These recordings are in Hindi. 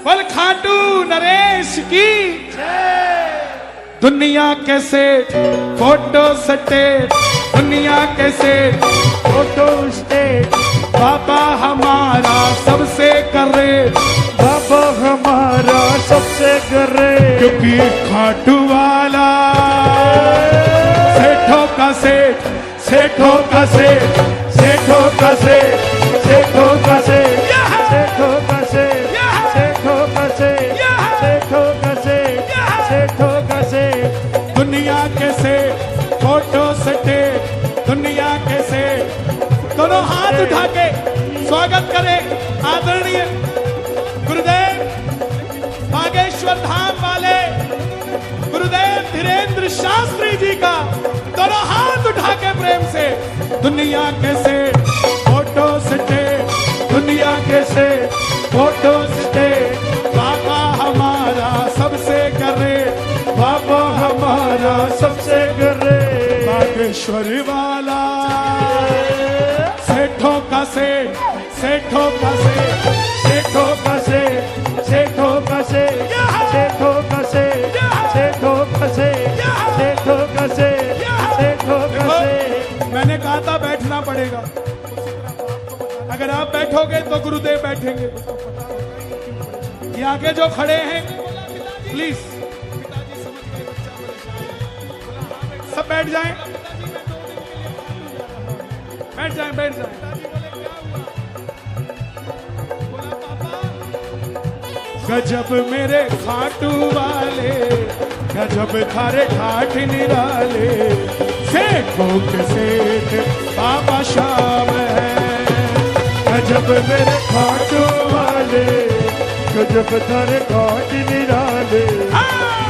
बोल खाटू नरेश की दुनिया के सेठ फोटो स्टेट, दुनिया के सेठ फोटो स्टेट, बाबा हमारा सबसे करे, बाबा हमारा सबसे करे, क्योंकि खाटू वाला सेठों का सेठ, सेठों का सेठ, सेठों का सेठ, सेठों का सेठ, सेठों का सेठ, सेठों का सेठ, सेठों का सेठ, सेठों का सेठ, दुनिया के सेठ फोटो स्टेट, दुनिया के सेठ। दोनों हाथ उठा के स्वागत करें आदरणीय गुरुदेव बागेश्वर धाम वाले गुरुदेव धीरेन्द्र शास्त्री जी का। दोनों हाथ उठा के प्रेम से दुनिया के सेठ फोटो स्टेट, दुनिया के सेठ फोटो स्टेट, बाबा हमारा सबसे करे, बाबा हमारा सबसे करे, बागेश्वर वाला सेठों का सेठ, सेठों का सेठ, सेठों का सेठ, सेठों का सेठ, सेठों का सेठ, सेठों का सेठ, सेठों का सेठ, सेठों का सेठ। मैंने कहा था बैठना पड़ेगा, अगर आप बैठोगे तो गुरुदेव बैठेंगे। ये आगे जो खड़े हैं प्लीज सब बैठ जाएं, बैठ जाएं, बैठ जाएं। गजब मेरे खाटू वाले, गजब थारे ठाठ निराले, सेठों के सेठ बाबा श्याम है। गजब मेरे खाटू वाले, गजब थारे ठाठ निराले,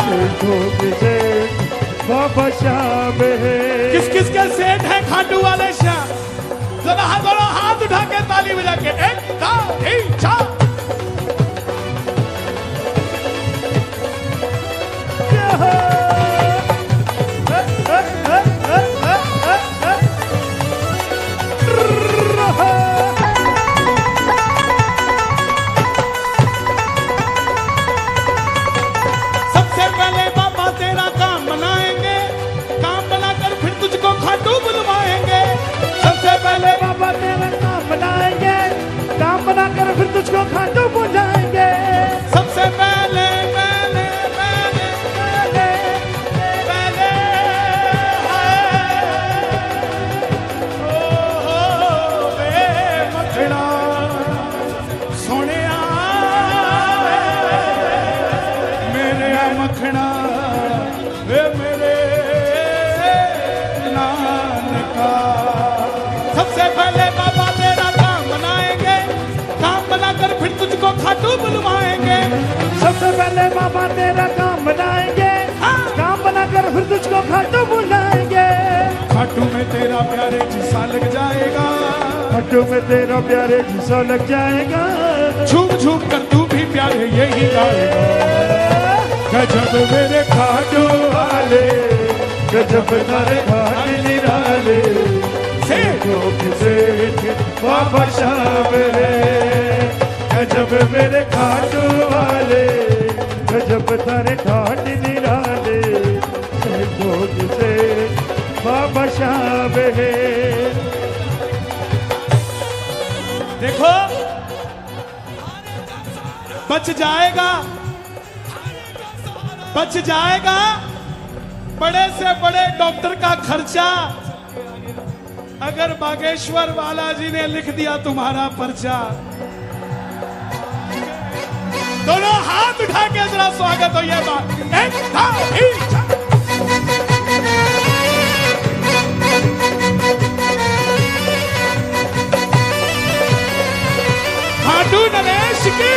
सेठों के सेठ बाबा श्याम है। किस किस के सेठ है खाटू वाले श्याम? दोनों हाथ उठा के ताली बजा के 1 2 3 4। सबसे पहले बाबा तेरा काम बनाएंगे, काम बनाकर फिर तुझको खाटू बुलवाएंगे। सबसे पहले बाबा तेरा काम बनाएंगे, काम बनाकर फिर तुझको खाटू बुलाएंगे। सबसे पहले पहले पहले पहले पहले ओ वे मखड़ा सोनिया, मेरे मखड़ा वे मेरे नानका। सबसे पहले बाबा तेरा काम बनाएंगे, काम बनाकर फिर तुझको खाटू बुलवाएंगे। सबसे पहले बाबा तेरा काम बनाएंगे, काम बनाकर फिर तुझको खाटू बुलाएंगे। खाटू में तेरा प्यारे जिसा लग जाएगा, खाटू में तेरा प्यारे जिसा लग जाएगा, झूम झूम कर तू भी प्यारे यही गाएगा। गजब मेरे खाटू वाले, गजब तारे घाट निराले, सेठों के सेठ बाबा श्याम है। गजब मेरे खाटू वाले, गजब तारे घाट निराले, सेठों के सेठ बाबा श्याम है। देखो बच जाएगा, बच जाएगा बड़े से बड़े डॉक्टर का खर्चा, अगर बागेश्वर वाला जी ने लिख दिया तुम्हारा पर्चा। दोनों हाथ उठा के जरा स्वागत हो ये बात। 1 2 3 4। खाटू नरेश की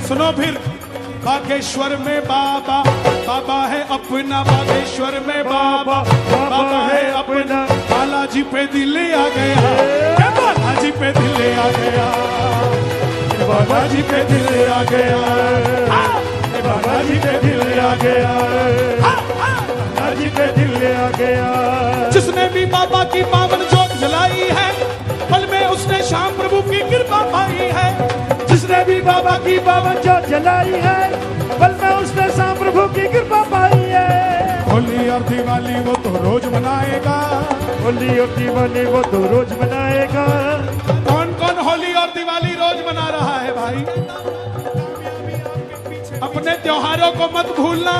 सुनो फिर। बागेश्वर में बाबा, बाबा है अपना बागेश्वर में बाबा, बाबा है अपना। बालाजी पे दिल आ गया, बालाजी पे दिल आ गया। बाबा जी के दिल आ गया, बाबा जी के दिल आ गया, बाबा जी के दिल आ गया। जिसने भी बाबा की पावन जोत जलाई है, पल में उसने श्याम प्रभु की कृपा पाई है। जिसने भी बाबा की पावन जोत जलाई है, पल में उसने श्याम प्रभु की कृपा पाई है। होली और दिवाली वो तो रोज मनाएगा, होली और दिवाली वो तो रोज मनाएगा। कौन कौन होली और दिवाली रोज मना रहा है भाई? अपने त्योहारों को मत भूलना,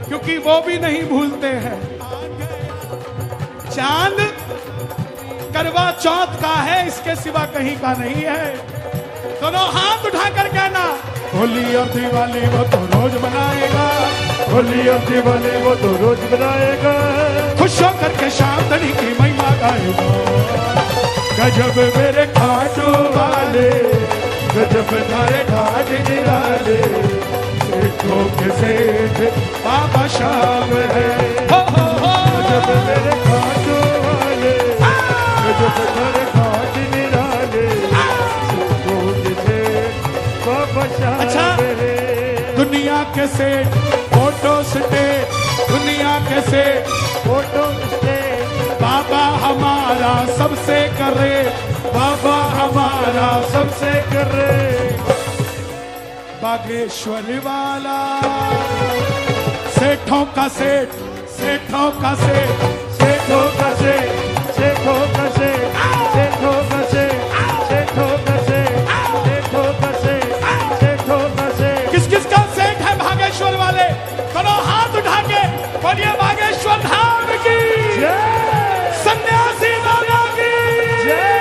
क्योंकि वो भी नहीं भूलते हैं। चांद करवा चौथ का है, इसके सिवा कहीं का नहीं है। दोनों हाथ उठाकर कहना, होली और दिवाली वो तो रोज मनाएगा, होली और दिवाली वो तो रोज मनाएगा। खुश होकर के श्याम धनी की महिमा गाएगा। गजब मेरे खाटू वाले, गजब थारे घाट निराले, सेठों के सेठ बाबा श्याम है। गजब मेरे खाटू वाले, गजब थारे घाट निराले, सेठों के सेठ बाबा श्याम अच्छा, है। दुनिया के सेठ फोटो स्टेट, दुनिया के सेठ फोटो स्टेट, बाबा हमारा सबसे करे, बाबा हमारा सबसे करे। बागेश्वर वाला सेठों का सेठ, सेठों का सेठ, सेठों का सेठ, सेठों का सेठ, सेठों का सेठ, सेठों का सेठ, सेठों का सेठ, सेठों का सेठ। किस किस का सेठ है बागेश्वर वाले? दोनों हाथ उठा के बोलिए बागेश्वर धाम की जय, सन्यासी बाबा की जय।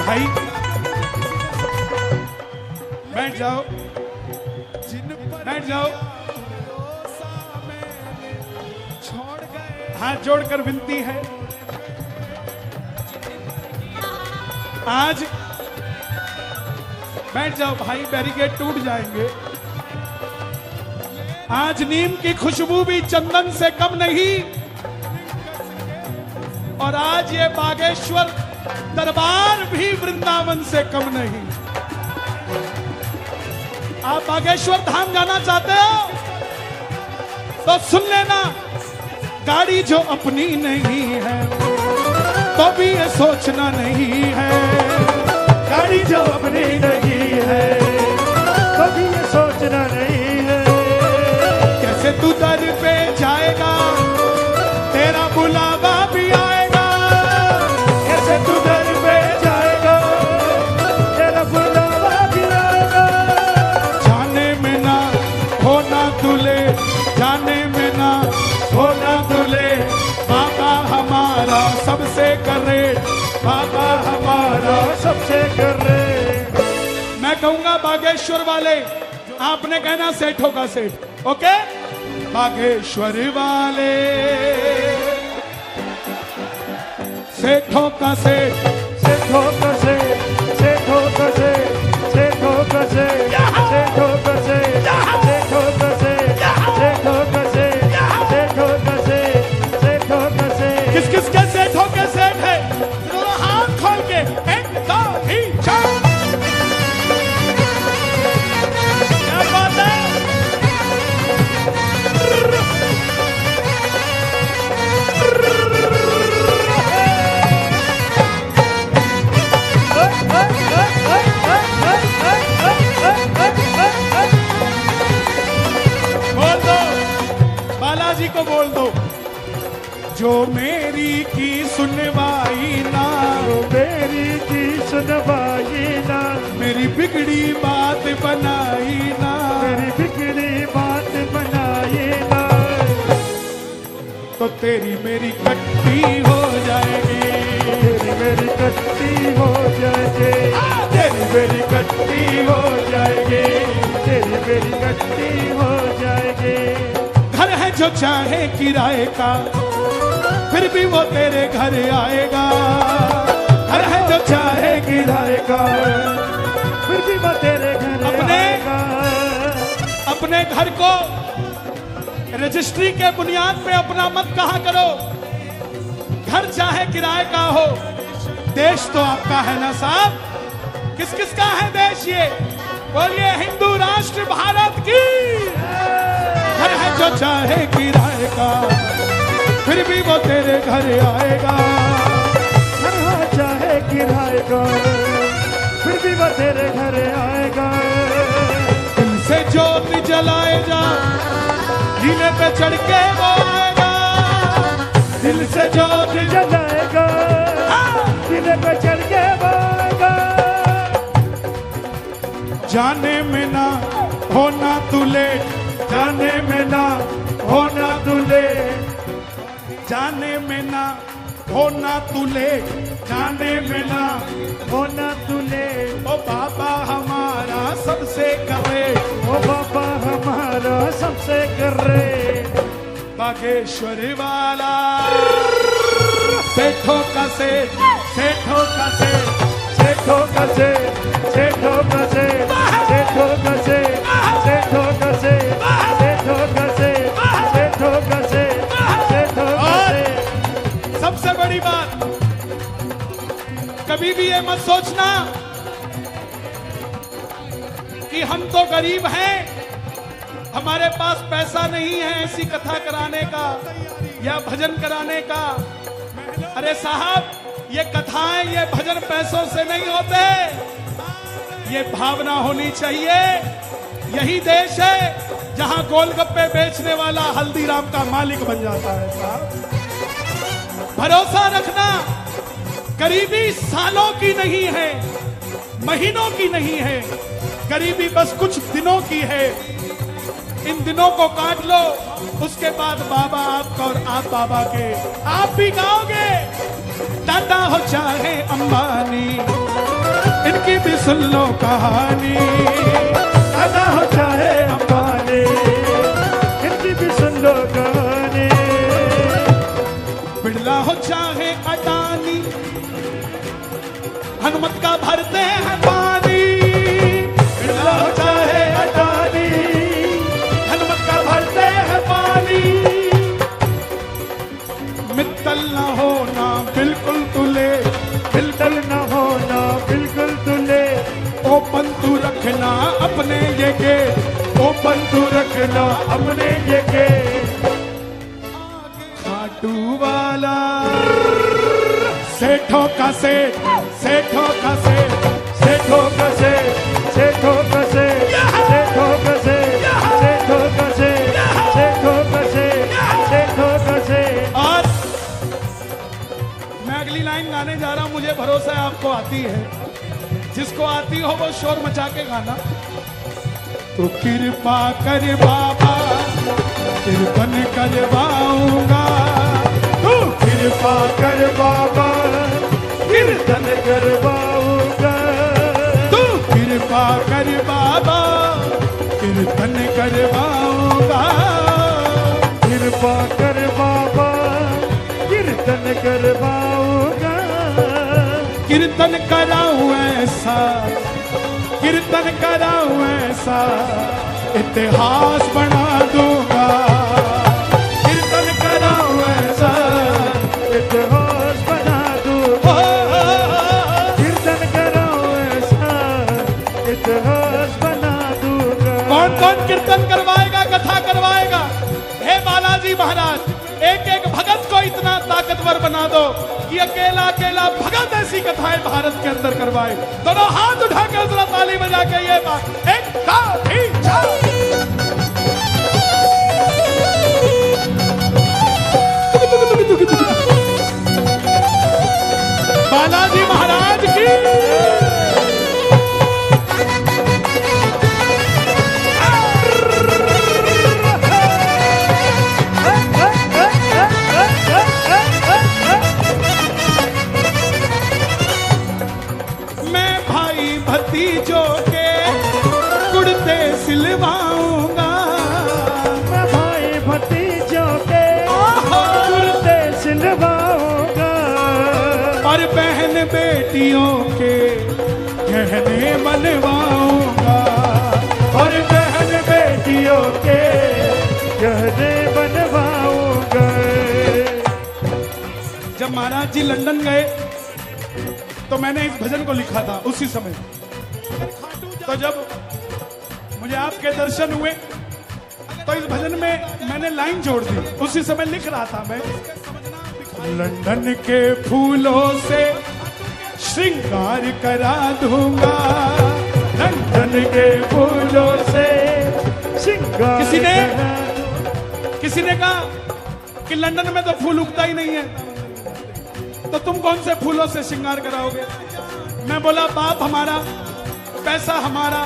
भाई बैठ जाओ, बैठ जाओ। हाथ जोड़कर विनती है, आज बैठ जाओ भाई, बैरिकेड टूट जाएंगे। आज नीम की खुशबू भी चंदन से कम नहीं, और आज ये बागेश्वर दरबार भी वृंदावन से कम नहीं। आप बागेश्वर धाम जाना चाहते हो तो सुन लेना, गाड़ी जो अपनी नहीं है तो भी ये सोचना नहीं है। गाड़ी जो अपनी नहीं है तो भी ये सोचना नहीं है। कैसे तू दर पे जाएगा, तेरा बुलावा भी आएगा। कैसे तू दर पे जाएगा, तेरा बुलावा भी आएगा। जाने में ना होना तुले, जाने में ना होना तुले, बाबा हमारा सबसे करे, बाबा हमारा सबसे कर रहे। मैं कहूंगा बागेश्वर वाले, आपने कहना सेठों का सेठ, ओके? बागेश्वर वाले सेठों का सेठ, सेठों का सेठ, सेठों का सेठ, सेठों का सेठ, सेठों का सेठ, सेठों का सेठ, सेठों का सेठ, सेठों का सेठ, सेठों का सेठ। किस किस के सेठों के सेठ है? दोनों हाथ खोल के एक दो तीन चार। क्या बात है? बोल दो, बालाजी को बोल दो, जो मेरी की सुनवाई ना, मेरी की सुनवाई ना, मेरी बिगड़ी बात बनाई ना, मेरी बिगड़ी बात बनाई ना, तो तेरी मेरी कट्टी हो जाएगी, तेरी मेरी कट्टी हो जाएगी, तेरी मेरी कट्टी हो जाएगी। तेरी मेरी कट्टी हो जाएगी। घर है जो चाहे किराए का, फिर भी वो तेरे घर आएगा। घर है जो चाहे किराए गिराएगा, फिर भी वो तेरे घर आएगा। अपने घर को रजिस्ट्री के बुनियाद पे अपना मत कहा करो। घर चाहे किराए का हो, देश तो आपका है ना साहब। किस किस का है देश ये? बोलिए हिंदू राष्ट्र भारत की। घर है जो चाहे किराए का, फिर भी वो तेरे घर आएगा। घर हो चाहे किराए का, फिर भी वो तेरे घर आएगा। दिल से ज्योत जलाए जा, जीने पे चढ़ के वो आएगा। दिल से ज्योत जलाएगा, जीने पे चढ़ के वो आएगा। जाने में ना होना तू लेट, जाने में ना होना तू लेट, जाने में ना होना तू लेट, जाने में ना होना तू लेट। ओ बाबा हमारा सबसे करे, ओ बाबा हमारा सबसे कर रे। बागेश्वर वाला सेठों का सेठ, सेठों का सेठ, सेठों का सेठ, सेठों का सेठ, सेठों का सेठ, सेठों का सेठ, सेठों का सेठ, सेठों का सेठ, सेठों का सेठ। सबसे बड़ी बात, कभी भी ये मत सोचना कि हम तो गरीब हैं, हमारे पास पैसा नहीं है ऐसी कथा कराने का या भजन कराने का। अरे साहब, ये कथाएं, ये भजन पैसों से नहीं होते, ये भावना होनी चाहिए। यही देश है जहां गोलगप्पे बेचने वाला हल्दीराम का मालिक बन जाता है साहब। भरोसा रखना, गरीबी सालों की नहीं है, महीनों की नहीं है, गरीबी बस कुछ दिनों की है। इन दिनों को काट लो, उसके बाद बाबा आपका और आप बाबा के। आप भी गाओगे, टाटा हो चाहे अंबानी, इनकी भी सुन लो कहानी। टाटा हो चाहे अंबानी, इनकी भी सुन लो कहानी। बिरला हो चाहे अडानी, हनुमत का भरते हैं पानी। बिरला हो चाहे अडानी, हनुमत का भरते हैं पानी। मित्तल न होना बिल्कुल तुले, बिल्कुल न होना बिल्कुल तुले। ओपन तू रखना अपने ये गेट, ओपन तू रखना अपने ये गेट। खाटू वाला सेठों का सेठ, सेठों का सेठ, सेठों का सेठ, सेठों का सेठ, सेठों का सेठ, सेठों का सेठ, सेठों का सेठ, सेठों का सेठ। और मैं अगली लाइन गाने जा रहा हूं, मुझे भरोसा है आपको आती है। जिसको आती हो वो शोर मचा के गाना। तो कृपा कर बाबा, कीर्तन करवाऊंगा। तू कृपा कर बाबा, कीर्तन करवाऊंगा। तू कृपा कर बाबा, कीर्तन करवाऊंगा। कृपा कर बाबा, कीर्तन करवाऊंगा। कीर्तन कराऊं ऐसा, कीर्तन कराऊं ऐसा, इतिहास बना दूंगा। कीर्तन कराऊं ऐसा, इतिहास बना दूंगा। कीर्तन कराऊं ऐसा, इतिहास बना दूंगा। कौन कौन कीर्तन करवाएगा, कथा करवाएगा? हे बालाजी महाराज, एक एक भगत को इतना ताकतवर बना दो कि अकेला अकेला भगत ऐसी कथाएं भारत के अंदर करवाए। दोनों हाथ उठा के जरा ताली बजा के ये बात एक काफी बालाजी महाराज की। मैं भाई भतीजों के कुर्ते सिलवाऊंगा। मैं भाई भतीजों के कुर्ते सिलवाऊंगा। और बहन बेटियों के गहने बनवाऊंगा और बहन बेटियों के गहने बनवाऊंगा। जब महाराज जी लंदन गए तो मैंने इस भजन को लिखा था उसी समय। तो जब मुझे आपके दर्शन हुए तो इस भजन में मैंने लाइन जोड़ दी, उसी समय लिख रहा था मैं। लंदन के फूलों से श्रृंगार करा दूंगा, लंदन के फूलों से श्रृंगार किसी ने कहा कि लंदन में तो फूल उगता ही नहीं है, तो तुम कौन से फूलों से श्रृंगार कराओगे? मैं बोला बाप हमारा, पैसा हमारा,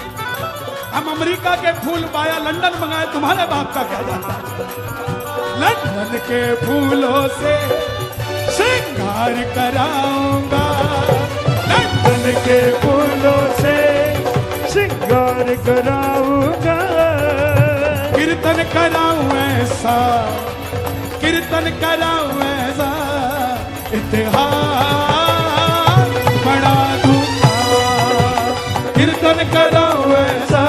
हम अमेरिका के फूल पाया लंदन मंगाए, तुम्हारे बाप का क्या जाता? लंदन के फूलों से श्रृंगार कराऊंगा, लंदन के फूलों से श्रृंगार कराऊंगा। कीर्तन कराऊं ऐसा, कीर्तन कराऊं ऐसा, इतिहास बना दूंगा। कीर्तन कराऊं ऐसा,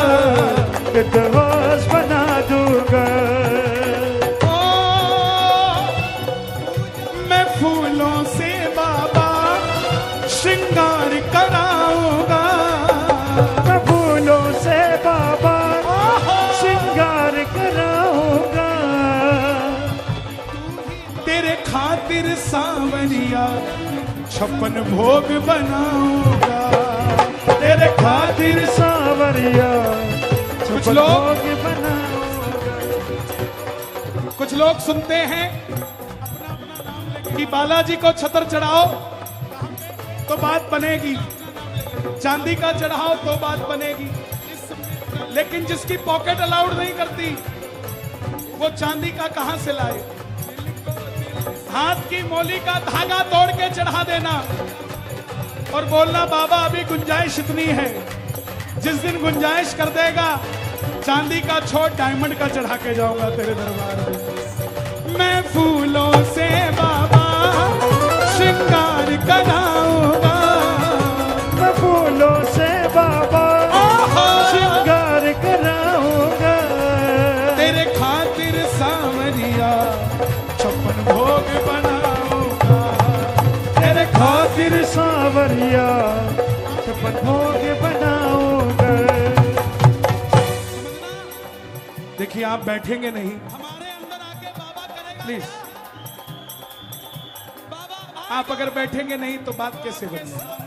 इतिहास बना दूंगा। मैं फूलों से बाबा श्रृंगार कराऊंगा, मैं फूलों से बाबा श्रृंगार कराऊंगा। तेरे खातिर सांवरिया 56 भोग बनाऊंगा, तेरे खातिर सांवरिया कुछ लोग बनाऊंगा। कुछ लोग सुनते हैं कि बालाजी को छतर चढ़ाओ तो बात बनेगी, चांदी का चढ़ाओ तो बात बनेगी, लेकिन जिसकी पॉकेट अलाउड नहीं करती वो चांदी का कहां से लाए? हाथ की मोली का धागा तोड़ के चढ़ा देना और बोलना बाबा अभी गुंजाइश इतनी है। जिस दिन गुंजाइश कर देगा चांदी का छोड़ डायमंड का चढ़ा के जाऊंगा तेरे दरबार में। मैं फूलों से बाबा श्रृंगार कराऊंगा, मैं फूलों से बाबा श्रृंगार कराऊंगा। तेरे खातिर सांवरिया 56 भोग बनाऊंगा, तेरे खातिर सांवरिया 56 भोग बनाऊंगा। देखिए आप बैठेंगे नहीं, हमारे अंदर आके बाबा करेगा प्लीज। आप अगर बैठेंगे नहीं तो बात कैसे बनेगी?